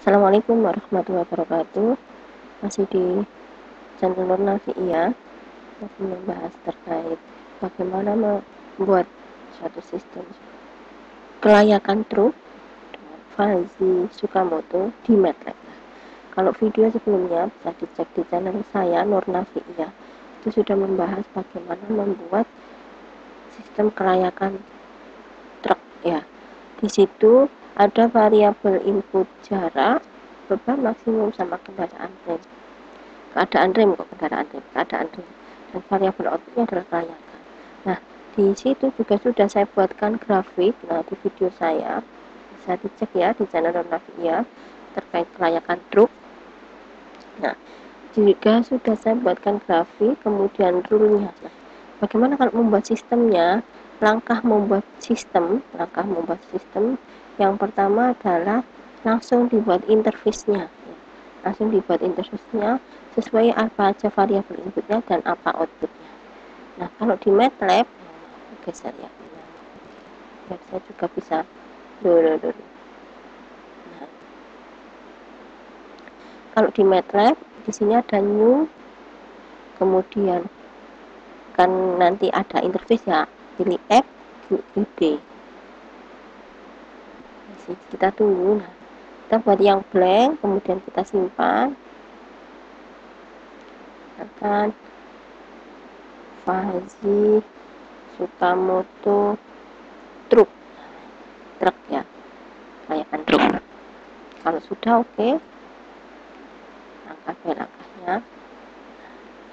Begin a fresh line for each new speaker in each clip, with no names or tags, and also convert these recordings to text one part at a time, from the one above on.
Assalamualaikum warahmatullahi wabarakatuh. Masih di channel Nurna VIA, masih membahas terkait bagaimana membuat suatu sistem kelayakan truk dengan Fuzzy Tsukamoto di MATLAB. Kalau video sebelumnya bisa dicek di channel saya Nurna VIA, itu sudah membahas bagaimana membuat sistem kelayakan truk ya. Di situ ada variabel input jarak, beban maksimum sama keadaan rem, dan variabel outputnya adalah kelayakan. Nah, di situ juga sudah saya buatkan grafik. Nah, di video saya bisa dicek ya di channel Navia terkait kelayakan truk. Nah, juga sudah saya buatkan grafik, kemudian rule-nya. Nah, bagaimana kalau membuat sistemnya? Langkah membuat sistem yang pertama adalah langsung dibuat interface-nya. Langsung dibuat interface-nya sesuai apa aja variabel inputnya dan apa outputnya. Nah, kalau di MATLAB, geser ya, biar saya juga bisa dulu. Nah, kalau di MATLAB, di sini ada new, kemudian kan nanti ada interface ya, pilih F, G. Kita tunggu. Nah, kita buat yang blank, kemudian kita simpan. Akan Fuzzy Tsukamoto truk ya, kelayakan truk. Kalau sudah oke, langkah by langkahnya.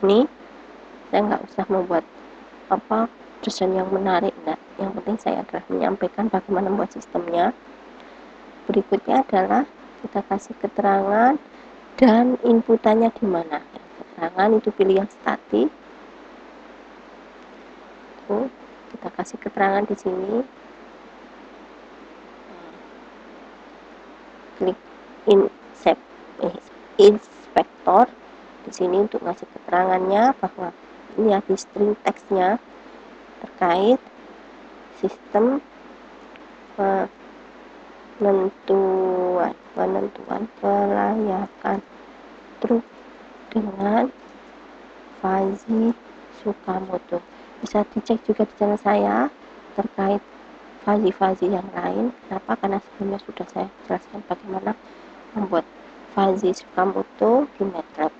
Ini saya nggak usah membuat desain yang menarik, enggak. Yang penting saya adalah menyampaikan bagaimana membuat sistemnya. Berikutnya adalah kita kasih keterangan dan inputannya di mana. Keterangan itu pilih yang statik. Kita kasih keterangan di sini. Klik inspektor di sini untuk ngasih keterangannya bahwa ini ada string teksnya terkait sistem penentuan kelayakan truk dengan Fuzzy Tsukamoto. Bisa dicek juga di channel saya terkait Fuzzy yang lain. Kenapa? Karena sebelumnya sudah saya jelaskan bagaimana membuat Fuzzy Tsukamoto di MATLAB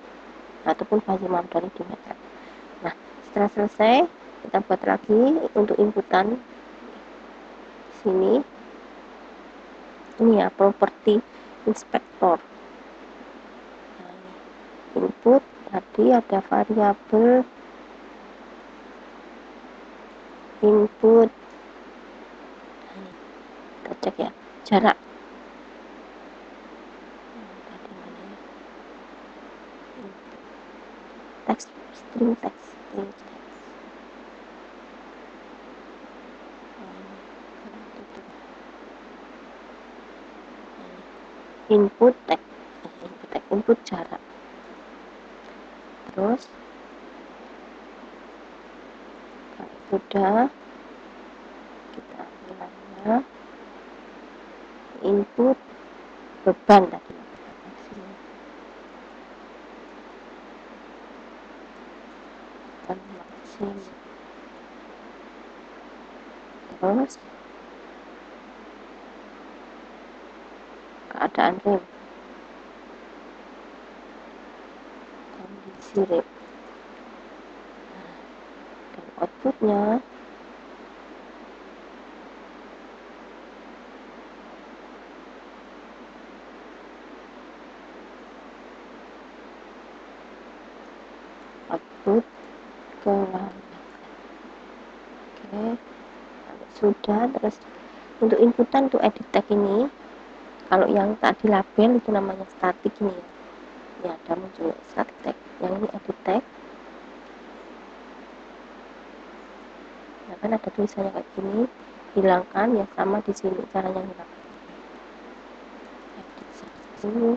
ataupun Fuzzy Mamdani di MATLAB. Nah, setelah selesai kita buat lagi untuk inputan sini. Ini ya, property inspector. Nah, input tadi ada variabel input. Nah, kita cek ya, jarak. String text. Input jarak. Terus kalau sudah kita bilangnya input beban tadi. Terus keadaan rem, kondisi rem, dan outputnya output kelayakan. Oke, sudah. Terus untuk inputan untuk edit tag ini, kalau yang tadi label itu namanya static ini ya, ada muncul static tag. Yang ini edit tag. Nah, kan ada tulisannya kayak gini, hilangkan. Ya sama di sini caranya hilangkan. Edit satu.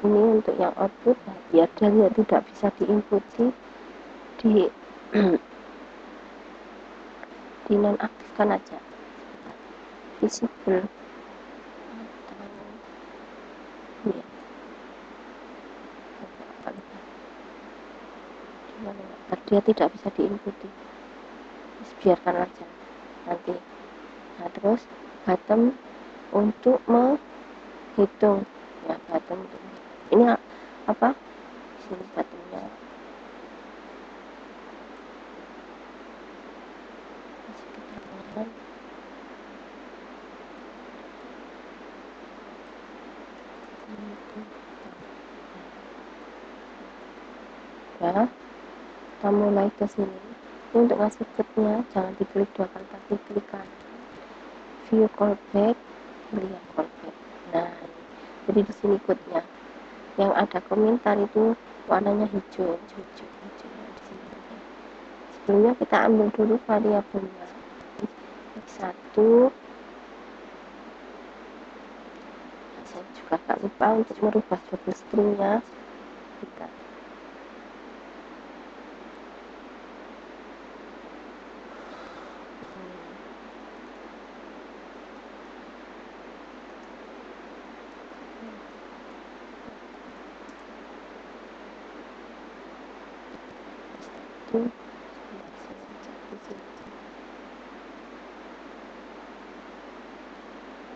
ini untuk yang output, nah, biar dia tidak bisa diinputi, di dinonaktifkan aja visible atau ya dia tidak bisa diinputi, biarkan aja nanti. Nah terus bottom untuk menghitung, ya bottom untuk ini apa sini bottomnya ya. Kita mulai ke sini. Ini untuk ngasih code-nya jangan diklik 2 kali, tapi klik kanan view callback, lihat callback. Nah jadi di sini code-nya yang ada komentar itu warnanya hijau. Di sini. Sebelumnya kita ambil dulu variabelnya x1. Saya juga gak lupa untuk merubah double stringnya kita itu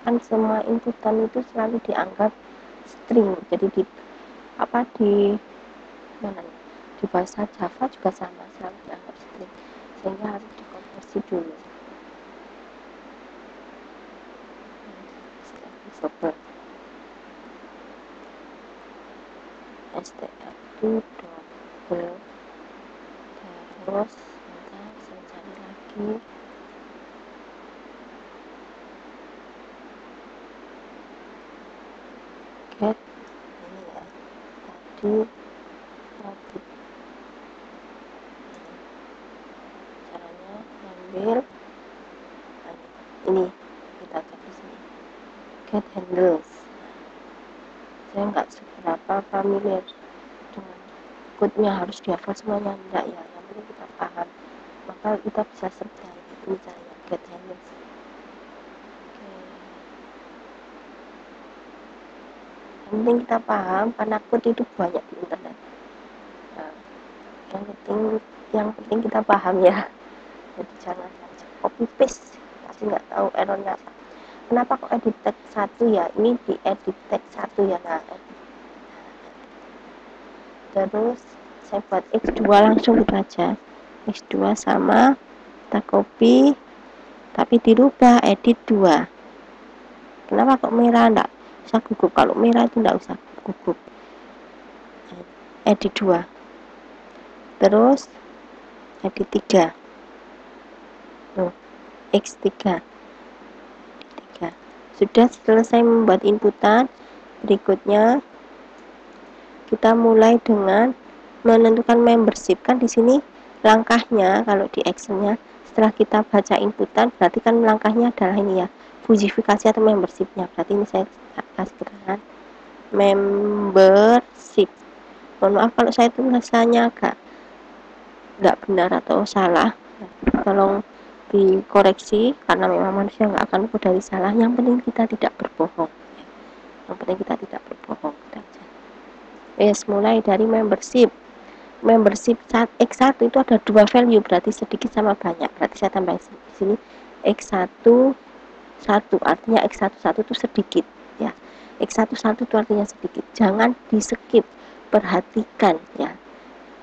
kan semua inputan itu selalu dianggap string, jadi di mana di bahasa Java juga sama, selalu dianggap string, sehingga harus dikonversi dulu. Str itu double, terus saya cari lagi get ini ya tadi output. Caranya ambil ini kita cek di sini get handles. Saya nggak seberapa familiar dengan code-nya harus dihafal semuanya, enggak ya, yang penting kita paham maka kita bisa sertai. Ini caranya get handles. Yang penting kita paham karena code itu banyak di internet. Nah, yang penting kita paham ya, jadi jangan copy paste tapi nggak tahu errornya apa. Kenapa kok edit text 1 ya, ini di edit text 1 ya. Nah terus saya buat x2 langsung gitu aja, x2 sama kita copy tapi dirubah edit 2. Kenapa kok merah, enggak usah gugup, kalau merah itu enggak usah gugup, edit 2 terus edit 3 x3 sudah selesai membuat inputan. Berikutnya kita mulai dengan menentukan membership. Kan di sini langkahnya kalau di Excel-nya setelah kita baca inputan berarti kan langkahnya adalah ini ya, fujifikasi atau membership-nya. Berarti ini saya kasih keterangan membership. Mohon maaf kalau saya tulisannya agak nggak benar atau salah, tolong dikoreksi karena memang manusia nggak akan luput dari salah. Yang penting kita tidak berbohong. Mulai dari membership X1 itu ada 2 value, berarti sedikit sama banyak, berarti saya tambah di sini X1 1, artinya X11 itu sedikit ya, X11 itu artinya sedikit, jangan di skip, perhatikan ya,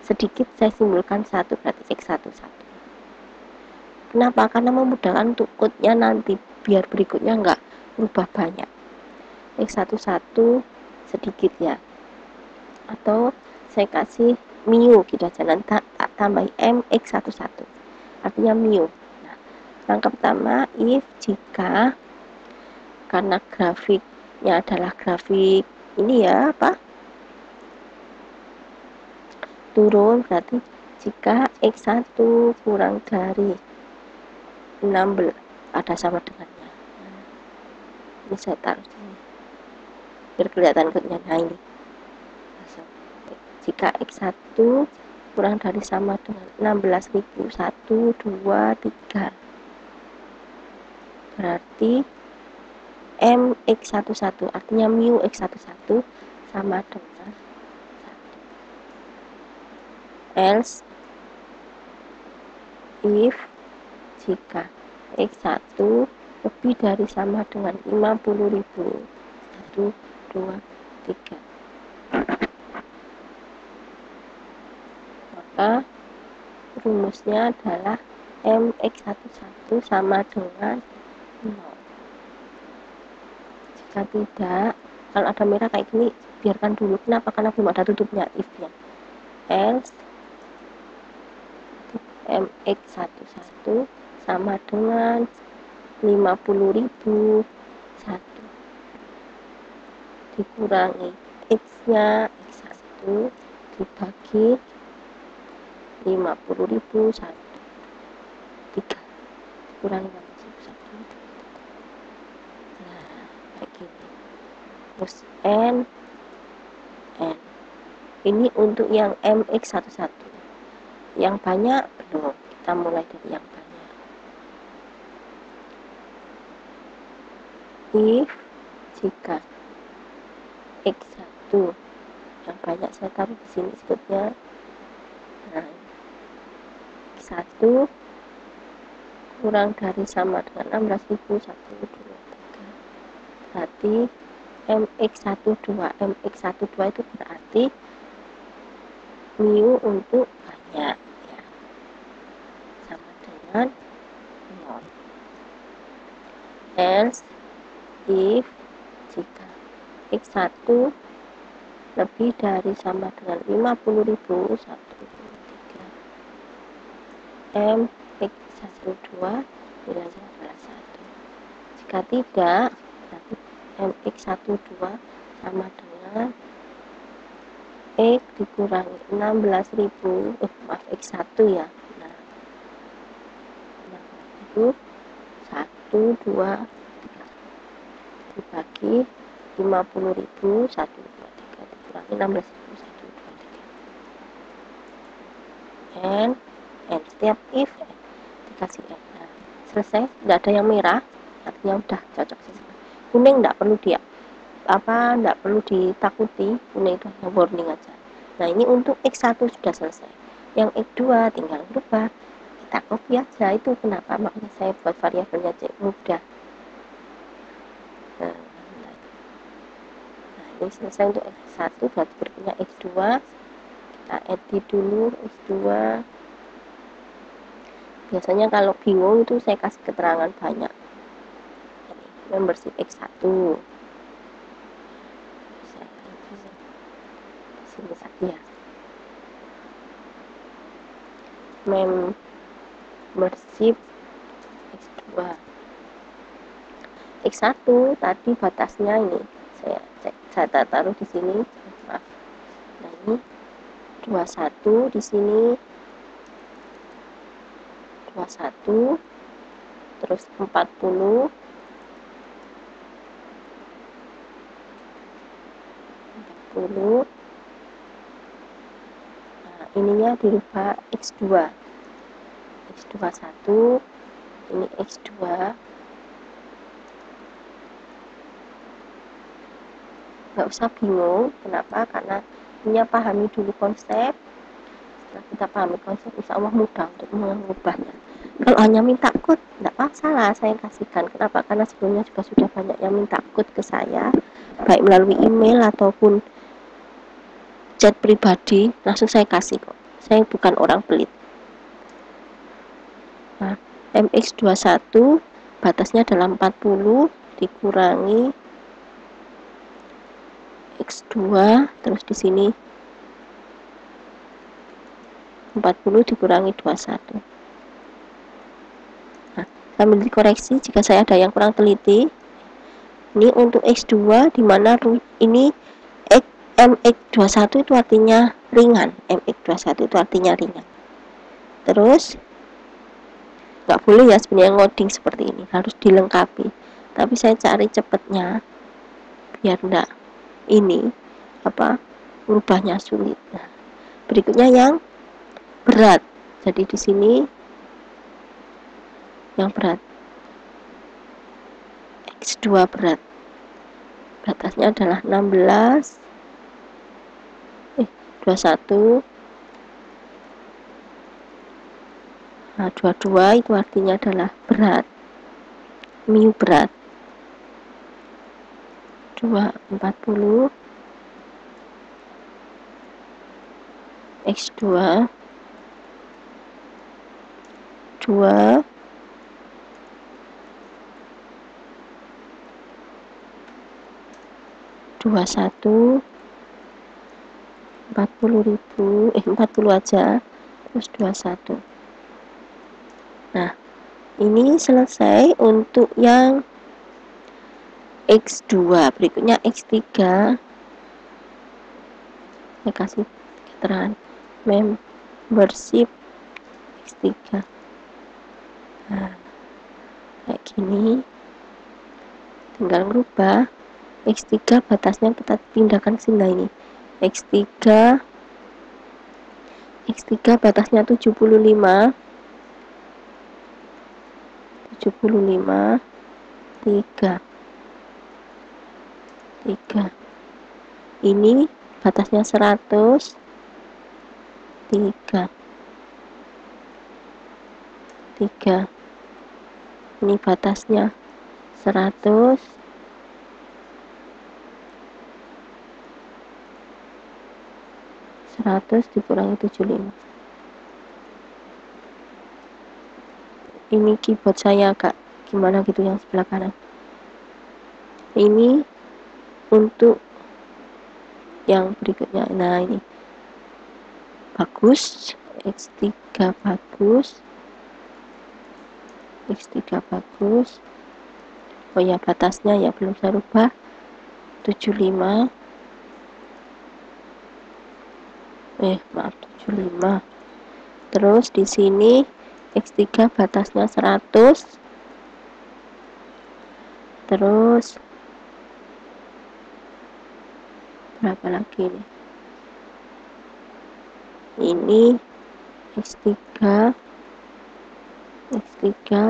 sedikit saya simbolkan 1 berarti X11. Kenapa? Karena memudahkan untuk code-nya nanti biar berikutnya enggak berubah banyak. X11 sedikit ya, atau saya kasih mu gitu aja, nanti tak tambah m x11 artinya mu. Nah, langkah pertama if jika, karena grafiknya adalah grafik ini ya turun, berarti jika x1 kurang dari 16 ada sama dengannya. Ini saya taruh sini biar kelihatan code-nya. Nah ini jika X1 kurang dari sama dengan 16.000, 1, 2, 3, berarti MX11, artinya mu X11 sama dengan 1. Else, if, jika X1 lebih dari sama dengan 50.000, 1, 2, 3, maka rumusnya adalah MX11 sama dengan 0. Jika tidak, kalau ada merah kayak gini, biarkan dulu. Kenapa? Karena belum ada tutupnya, if-nya. Else, MX11 sama dengan 50.000, 1 dikurangi X-nya, X1 dibagi 50.000, 1, 3 dikurangi 50.000, 1. Nah, kayak gini. Terus N. Ini untuk yang MX11. Yang banyak belum, kita mulai dari yang banyak. If, jika X1 yang banyak saya taruh di sini sebutnya. Nah, X1 kurang dari sama dengan 16.000, 1, 2, 3. Berarti MX12. MX12 itu berarti mu untuk banyak, ya, sama dengan 0. Else, if, jika X1 lebih dari sama dengan 50.000, 1, 2, 3. MX12 nilainya adalah 1. Jika tidak, berarti MX12 sama dengan X dikurangi 16.000, X1 ya. Nah, 16.000, 1, 2, 3 dibagi 50.000, 1, 2, 3 dikurangi 16.000, 1, 2, 3. And setiap if dikasih N. Nah, selesai, tidak ada yang merah, artinya udah cocok. Kuning tidak perlu tidak perlu ditakuti, kuning itu hanya warning aja. Nah, ini untuk X1 sudah selesai. Yang X2 tinggal berubah, kita copy aja. Itu kenapa makanya saya buat variabelnya C, mudah. Nah, ini selesai untuk X1, berarti berikutnya X2. Kita edit dulu X2. Biasanya kalau bingung itu saya kasih keterangan banyak. Ini membership X1. Sini saja. Membership X2. X1 tadi batasnya ini saya taruh di sini. Maaf. Nah, ini 21 di sini. 21 terus 40 nah, ininya dirubah X2 X21, ini X2. Nggak usah bingung, kenapa? Karena ini pahami dulu konsep. Setelah kita pahami konsep, insya Allah mudah untuk mengubahnya. Kalau hanya minta code, tidak masalah, saya kasihkan. Kenapa? Karena sebelumnya juga sudah banyak yang minta code ke saya, baik melalui email ataupun chat pribadi, langsung saya kasih kok. Saya bukan orang pelit. Nah, MX21 batasnya adalah 40 dikurangi X2, terus di sini 40 dikurangi 21. Nah, sambil dikoreksi jika saya ada yang kurang teliti. Ini untuk X2 di mana ini MX21 itu artinya ringan. MX21 itu artinya ringan. Terus nggak boleh ya sebenarnya ngoding seperti ini, harus dilengkapi. Tapi saya cari cepatnya biar enggak ini merubahnya sulit. Nah, Berikutnya yang berat. Jadi di sini yang berat X2 berat. Batasnya adalah 21 Nah, 22 itu artinya adalah berat. Mu berat. 240 X2 2 21 40.000 40 aja, terus 21. Nah, ini selesai untuk yang X2. Berikutnya X3. Saya kasih keterangan membership X3. Nah, kayak gini. Tinggal merubah. X3 batasnya kita pindahkan ke sini. Ini X3 batasnya 75 3 ini batasnya 100 3 ini batasnya 100 dikurangi 75. Ini keyboard saya agak gimana gitu yang sebelah kanan. Ini untuk yang berikutnya. Nah, ini bagus, X3 bagus, X3 bagus. Oh ya, batasnya ya belum saya rubah, 75 maaf 75. Terus di sini X3 batasnya 100. Terus berapa lagi nih? Ini X3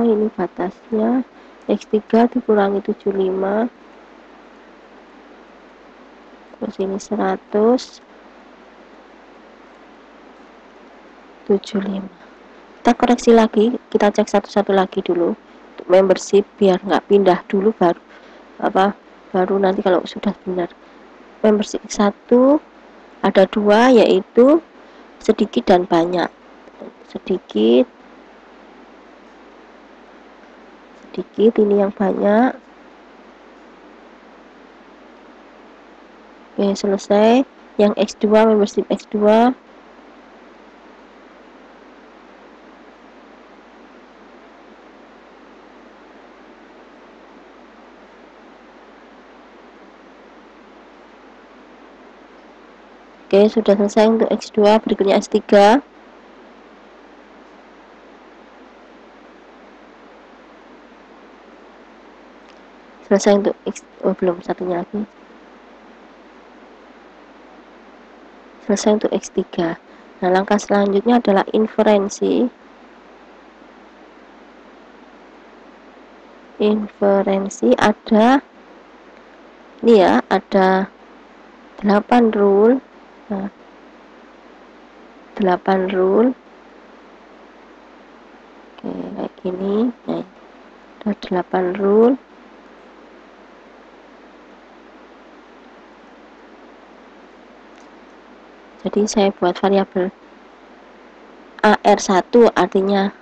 ini batasnya X3 dikurangi 75. Terus ini 100 75. Kita koreksi lagi, kita cek satu-satu lagi dulu untuk membership biar nggak pindah dulu baru nanti kalau sudah benar. Membership 1 ada 2, yaitu sedikit dan banyak. Sedikit ini yang banyak. Oke, selesai. Yang X2, membership X2 Oke, sudah selesai untuk X2. Berikutnya S3. Selesai untuk X. Oh, belum, satunya lagi. Selesai untuk X3. Nah, langkah selanjutnya adalah inferensi. Ada ini ya, ada 8 rule. Nah, 8 rule. Oke, kayak gini. Nah, ada 8 rule. Jadi saya buat variabel AR1, artinya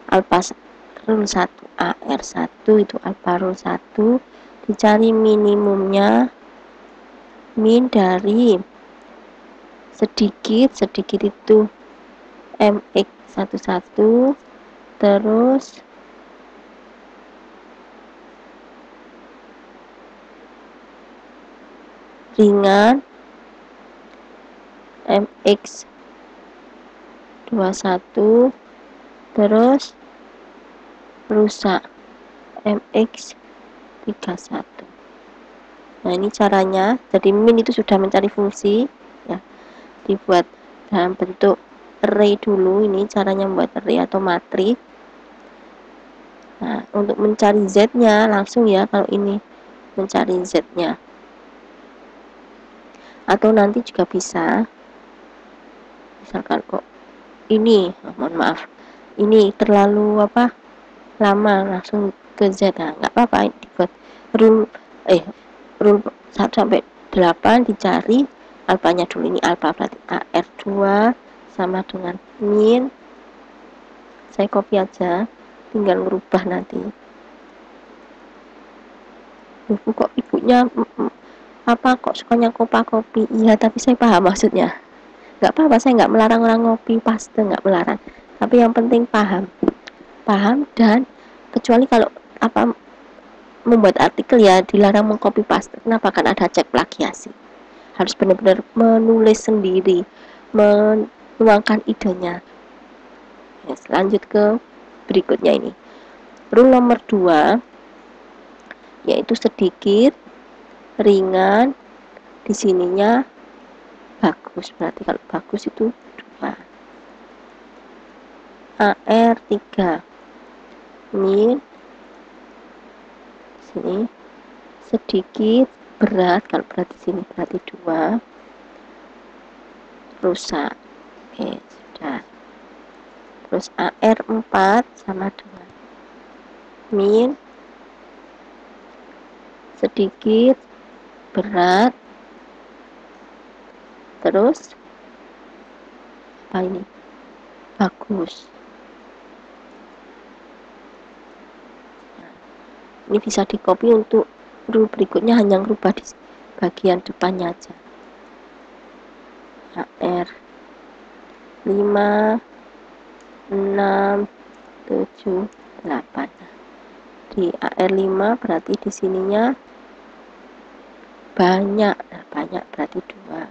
alpha rule 1. AR1 itu alpha rule 1, dicari minimumnya, min dari sedikit itu mx11, terus ringan mx21, terus rusak mx31. Nah, ini caranya. Jadi min itu sudah mencari fungsi ya, dibuat dalam bentuk array dulu. Ini caranya membuat array atau matriks. Nah, untuk mencari Z-nya langsung ya, kalau ini mencari Z-nya. Atau nanti juga bisa, misalkan kok ini, mohon maaf, ini terlalu lama, langsung ke Z. Nah, nggak apa-apa, dibuat rule 1 sampai 8 dicari alfanya dulu. Ini alfa berarti AR2 sama dengan min. Saya copy aja, tinggal merubah nanti. Kok ibunya kok sukanya kopi? Iya, tapi saya paham maksudnya. Nggak apa-apa, saya nggak melarang orang ngopi paste, nggak melarang. Tapi yang penting paham dan kecuali kalau membuat artikel ya dilarang mengcopy paste. Kenapa? Kan ada cek plagiasi. Harus benar-benar menulis sendiri, menuangkan idenya. Ya, lanjut ke berikutnya ini. Rule nomor 2 yaitu sedikit, ringan, di sininya bagus. Berarti kalau bagus itu 2. AR3 min, sini sedikit, berat, kalau berat di sini berarti 2, rusak. Oke, sudah. Terus AR4 sama dengan min, sedikit, berat, terus apa ini? Bagus. Nah, ini bisa di copy untuk rule berikutnya, hanya merubah di bagian depannya aja. AR 5, 6, 7, 8. Di AR5 berarti di sininya banyak. Nah, banyak berarti 2.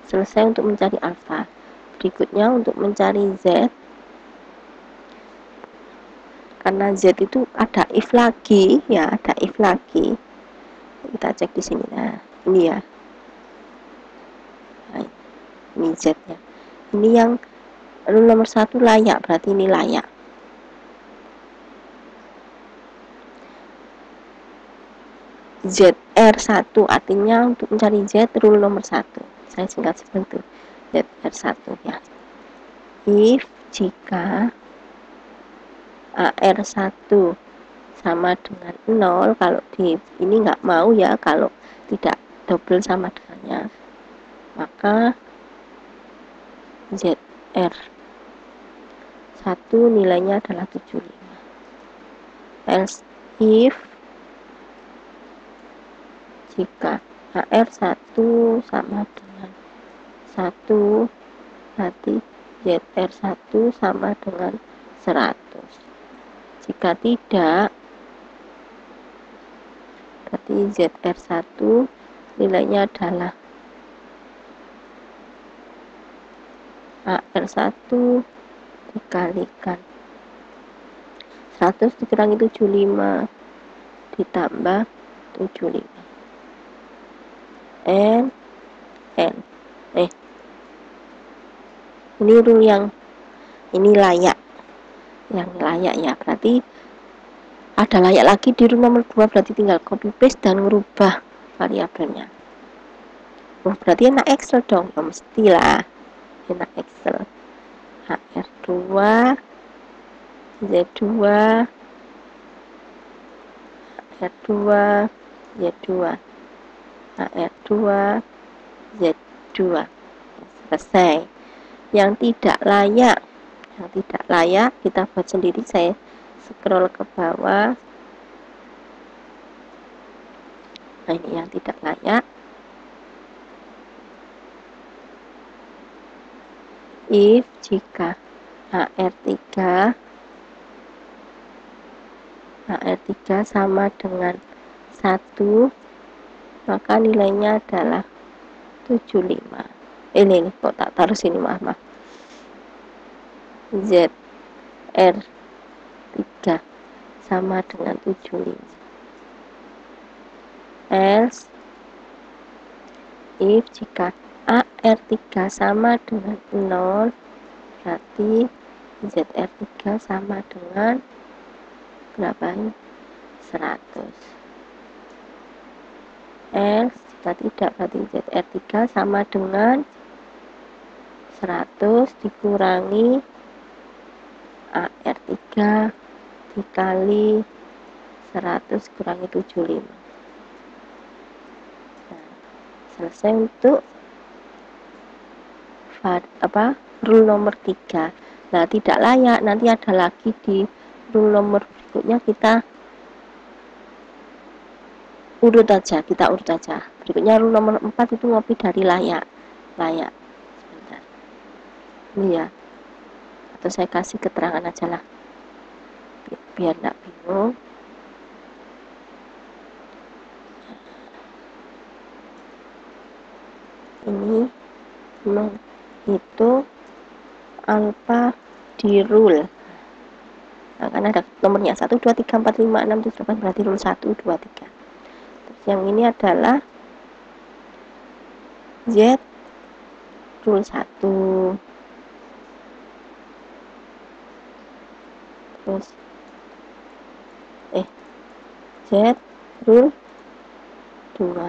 Selesai untuk mencari alfa. Berikutnya untuk mencari Z, karena Z itu ada if lagi ya, ada if lagi. Kita cek di sini. Nah, ini ya. Nah, ini Z-nya. Ini yang rule nomor 1 layak, berarti ini layak. ZR1 artinya untuk mencari Z rule nomor 1. Saya singkat seperti itu. ZR1 ya. If jika AR1 sama dengan 0, kalau di ini nggak mau ya, kalau tidak double sama dengannya, maka ZR1 nilainya adalah 75. Else if jika AR1 sama dengan 1, berarti ZR1 sama dengan 100. Jika tidak, berarti ZR1 nilainya adalah AR1 dikalikan 100 dikurangi 75 ditambah 75. Ini rule yang ini layak, ya, berarti ada layak lagi di rule nomor 2, berarti tinggal copy paste dan merubah variabelnya. Berarti enak Excel dong, mestilah enak Excel. HR2 Z2 HR2 Z2 HR2 Z2. Selesai. Yang tidak layak kita buat sendiri. Saya scroll ke bawah. Nah, ini yang tidak layak. If jika HR3 sama dengan 1, maka nilainya adalah 75. Ini kok tak taruh sini, maaf. ZR3 sama dengan 75. Else if jika AR3 sama dengan 0, berarti ZR3 sama dengan berapa ini? 100. L jika tidak, berarti ZR3 sama dengan 100 dikurangi AR3 dikali 100 kurangi 75. Nah, selesai untuk rule nomor 3. Nah, tidak layak, nanti ada lagi di rule nomor berikutnya, kita urut aja. Berikutnya rule nomor 4 itu ngopi dari layak. Sebentar. Ini ya. Atau saya kasih keterangan aja lah. Biar enggak bingung. Ini menghitung alfa di rule. Nah, kan ada nomornya 1, 2, 3, 4, 5, 6, 7, 8, berarti rule 1, 2, 3. Terus yang ini adalah Z rule 1. Terus Z rule 2.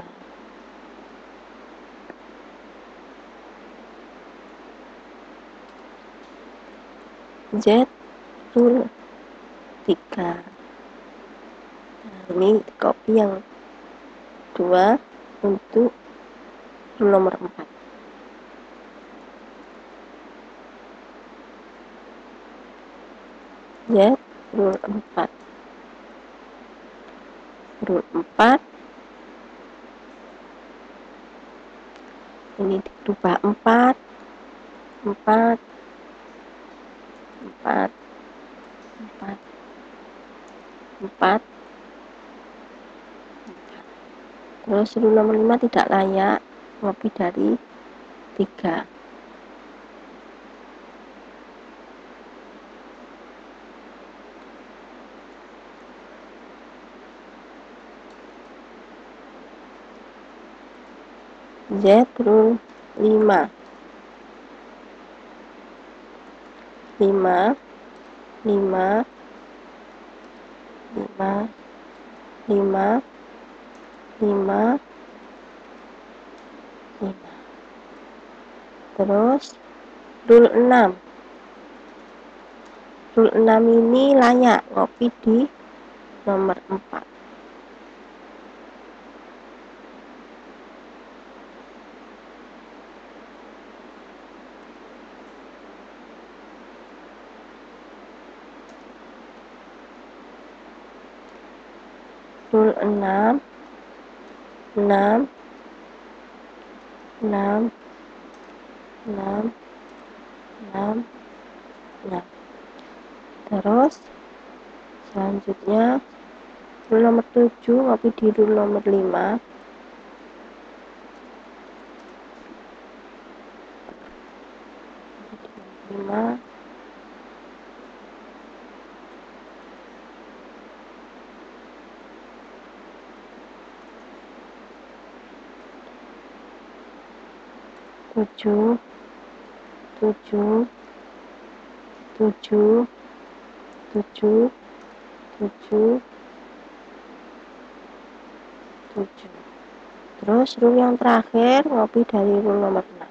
Z rule 3. Nah, ini copy yang 2 untuk rule nomor 4. Z rule 4. Rule 4 ini dirubah 4 4 4 4 4. Terus rule nomor 5 tidak layak, lebih dari 3. Z rule 5. 5 5 5 5 5 5. Terus rule 6. Rule 6 ini layak ngopi di nomor 4. Rule 6 6 6 6 6 6. Terus selanjutnya rule nomor 7 ngopi di rule nomor 5. 5 7 7 7 7 7 7. Terus rule yang terakhir ngopi dari rule nomor 6.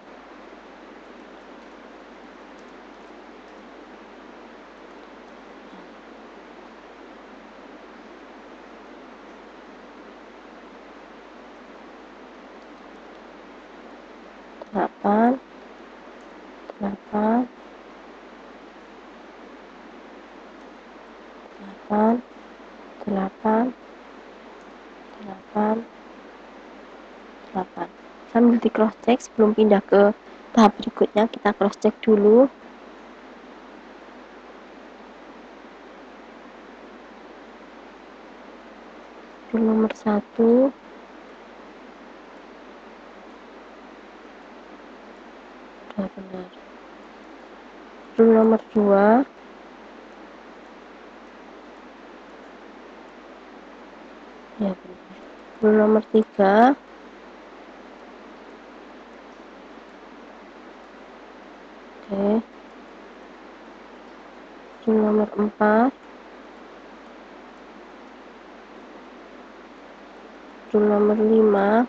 8 8 8 8 8 8. Sambil di cross check sebelum pindah ke tahap berikutnya, kita cross check dulu. Rule nomor 1 udah benar. Rule nomor 2 ya benar. Rule nomor 3 nomor 4, rule nomor 5,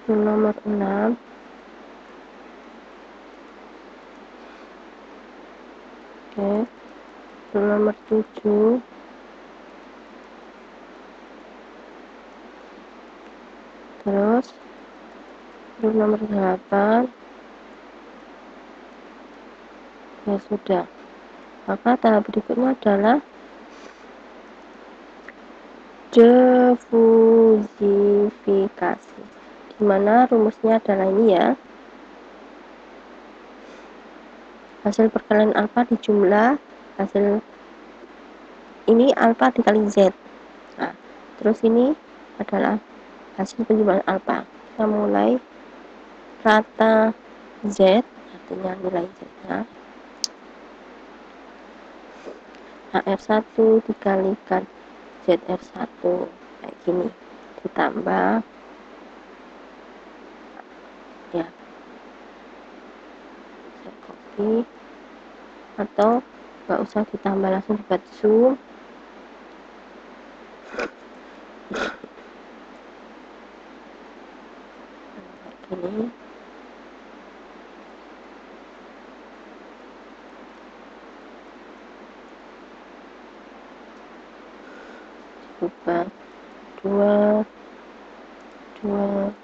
rule nomor 6, oke, rule nomor 7, terus rule nomor 8, ya sudah. Maka tahap berikutnya adalah diffusifikasi, dimana rumusnya adalah ini ya, hasil perkalian alfa dijumlah hasil ini alfa dikali z. Nah, terus ini adalah hasil penjumlahan alfa. Kita mulai rata z, artinya nilai z nya HR1 dikalikan ZR1 kayak gini, ditambah ya, saya copy, atau nggak usah ditambah, langsung dibuat zoom. Kayak gini. Ubah 2 3 3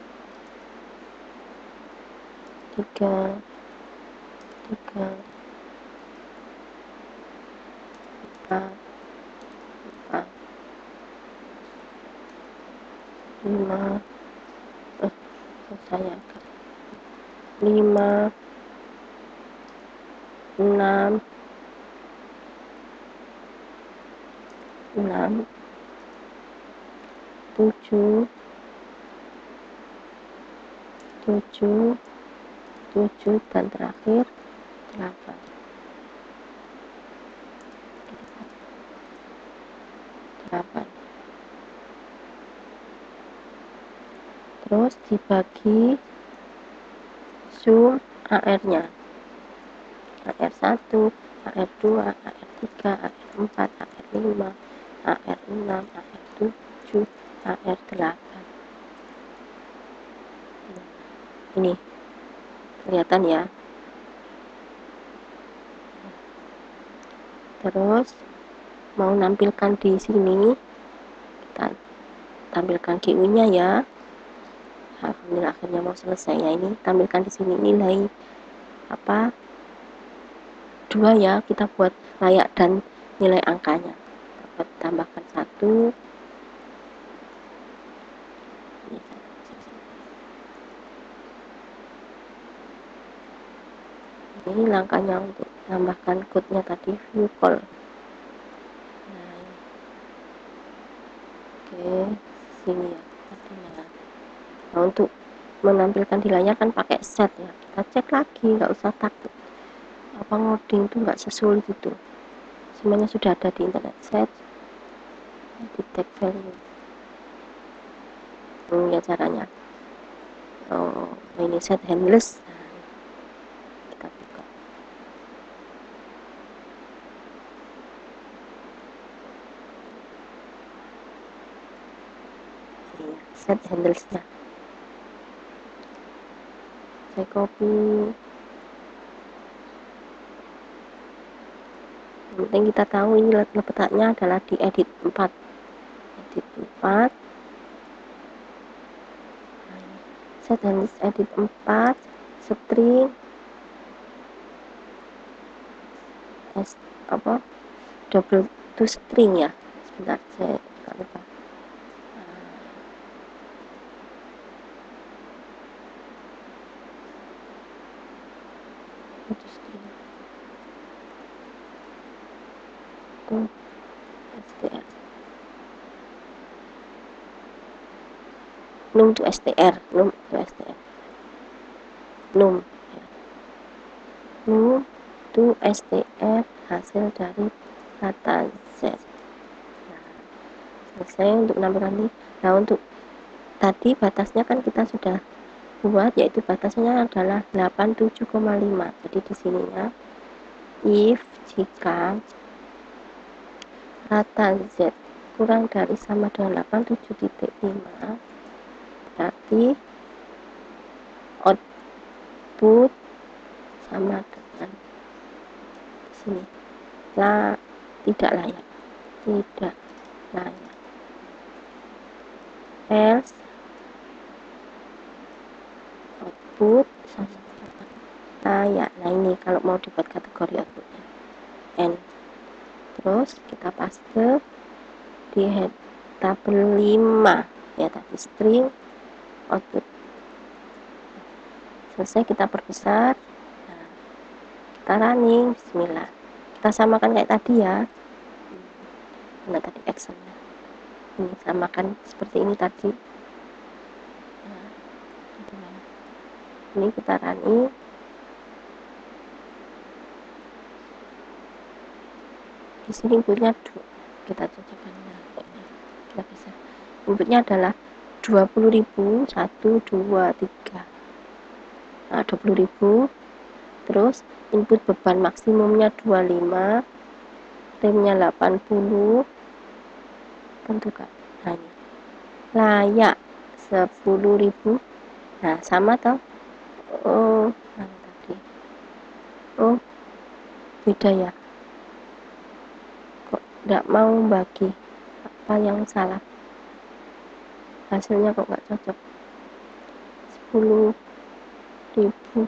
4 4 5 saya 5 6 7 dan terakhir 8. Terus dibagi zoom AR-nya, AR1, AR2, AR3, AR4, AR5, AR6, AR7, AR8. Ini kelihatan ya. Terus mau nampilkan di sini, kita tampilkan GU-nya ya. Alhamdulillah akhirnya mau selesai ya. Ini tampilkan di sini nilai apa 2 ya, kita buat layak dan nilai angkanya. Dapat tambahkan 1. Ini langkahnya untuk tambahkan code-nya tadi, view call. Oke, sini ya. Nah, untuk menampilkan di layar kan pakai set ya. Kita cek lagi, nggak usah takut. Apa ngoding itu nggak sesulit itu. Semuanya sudah ada di internet. Set, detect value. Ya caranya. Oh, ini set handless. Kita buka. Set handlesnya. Saya copy. Yang penting kita tahu ini letaknya adalah di edit 4. Edit 4. Set handles edit 4. String. Double to string ya. Sebentar, saya nggak lupa. Itu string. Itu str. Num to str. Num to str. Num. Ya. Num to str hasil dari kata z. Nah, selesai untuk menampilkan ini. Nah, untuk tadi batasnya kan kita sudah buat, yaitu batasnya adalah 87,5. Jadi di sininya if jika rata Z kurang dari sama dengan 87,5, berarti output sama dengan di sini tidak layak, else output sama dengan layak. Nah ini kalau mau dibuat kategori outputnya n, terus kita paste di head tabel 5 ya, tadi string output. Selesai, kita perbesar. Nah, kita running, bismillah, kita samakan kayak tadi ya. Nah tadi actionnya ini samakan seperti ini tadi. Nah, ini kita running. Di sini inputnya kita cocokkan, kita bisa inputnya adalah 20.000 1 2 3. Nah 20.000, terus input beban maksimumnya 25, remnya 80, tentukan. Nah ini layak 10.000. Nah sama toh. Oh mana tadi, oh beda ya, kok nggak mau bagi, apa yang salah, hasilnya kok nggak cocok. 10.000,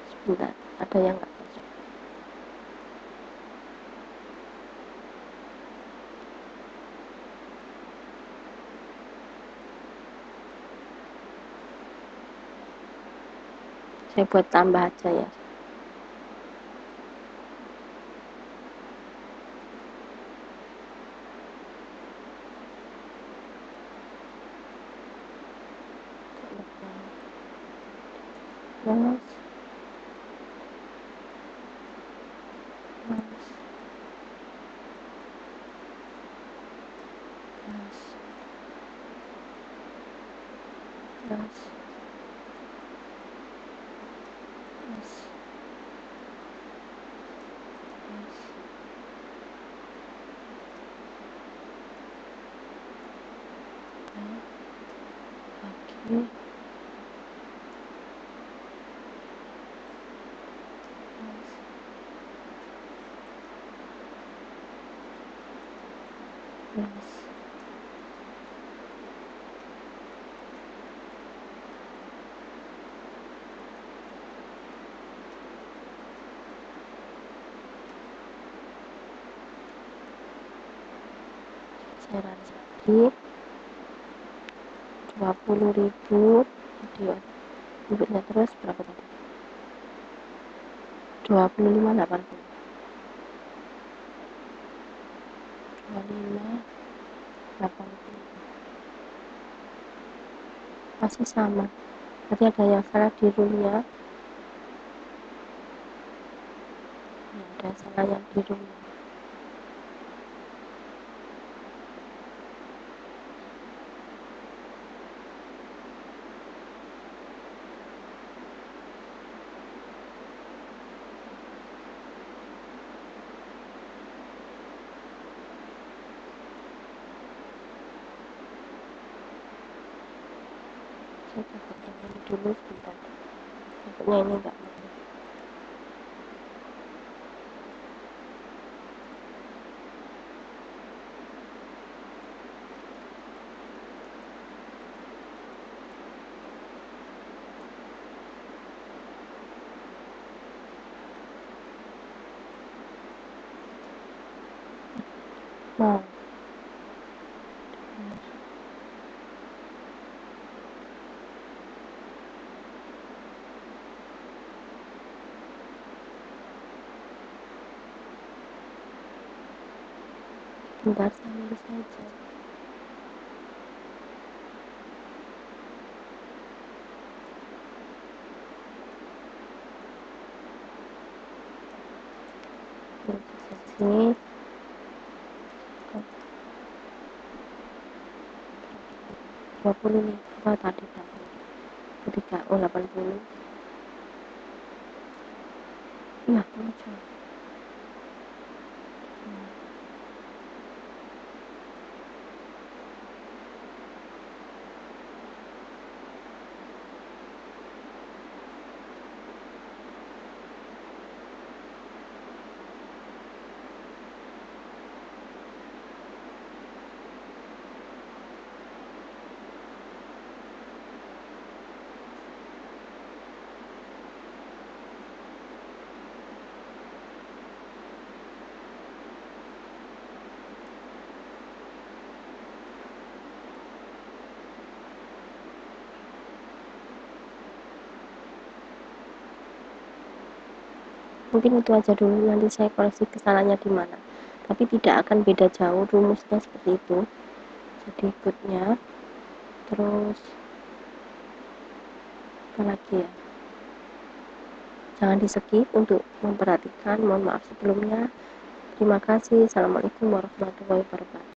sebentar, ada yang nggak cocok. Saya buat tambah aja ya. Terus saya lagi 20.000 video inputnya, terus berapa tadi, 25 80, 25 80, masih sama. Berarti ada yang salah di rule-nya. Ya, ada salah yang di rule-nya. Saya pakai yang ini dulu sebentar, takutnya ini enggak mau. Nah, bentar, saya nulis aja. Sini 80 nih, apa tadi berapa? Ketika 80. Iya, muncul. Mungkin itu aja dulu, nanti saya koreksi kesalahannya di mana. Tapi tidak akan beda jauh, rumusnya seperti itu. Jadi ikutnya, terus apa lagi ya? Jangan di skip untuk memperhatikan. Mohon maaf sebelumnya. Terima kasih. Assalamualaikum warahmatullahi wabarakatuh.